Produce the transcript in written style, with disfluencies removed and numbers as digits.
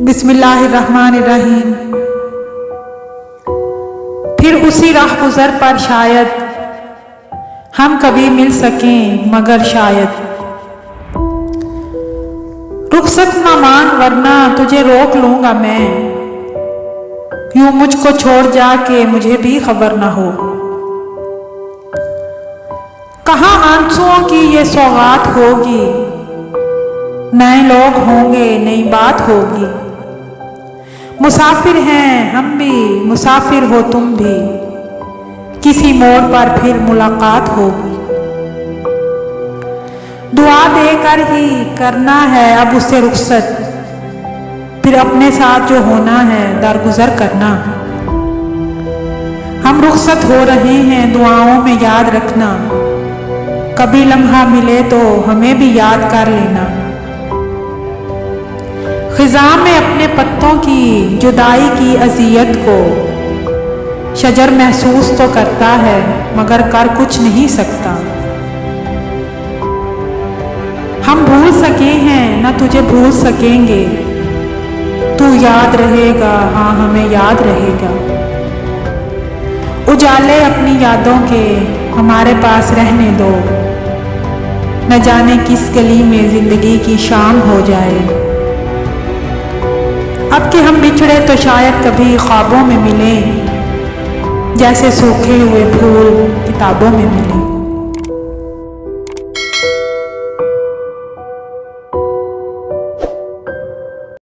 बिस्मिल्लाहिर्रहमानिर्रहीम। फिर उसी राह गुज़र पर शायद हम कभी मिल सकें, मगर शायद रुखसत ना मांग वरना तुझे रोक लूंगा मैं। यूं मुझको छोड़ जाके मुझे भी खबर ना हो। कहाँ आंसुओं की ये सौगात होगी, नए लोग होंगे, नई बात होगी। मुसाफिर हैं हम भी, मुसाफिर हो तुम भी, किसी मोड़ पर फिर मुलाकात होगी। दुआ देकर ही करना है अब उसे रुखसत, फिर अपने साथ जो होना है दरगुजर करना। हम रुखसत हो रहे हैं, दुआओं में याद रखना, कभी लम्हा मिले तो हमें भी याद कर लेना। खिज़ां में अपने पत्तों की जुदाई की अज़ियत को शजर महसूस तो करता है, मगर कर कुछ नहीं सकता। हम भूल सके हैं न तुझे भूल सकेंगे, तू याद रहेगा, हाँ हमें याद रहेगा। उजाले अपनी यादों के हमारे पास रहने दो, न जाने किस गली में जिंदगी की शाम हो जाए। अब कि हम बिछड़े तो शायद कभी ख्वाबों में मिलें, जैसे सूखे हुए फूल किताबों में मिले।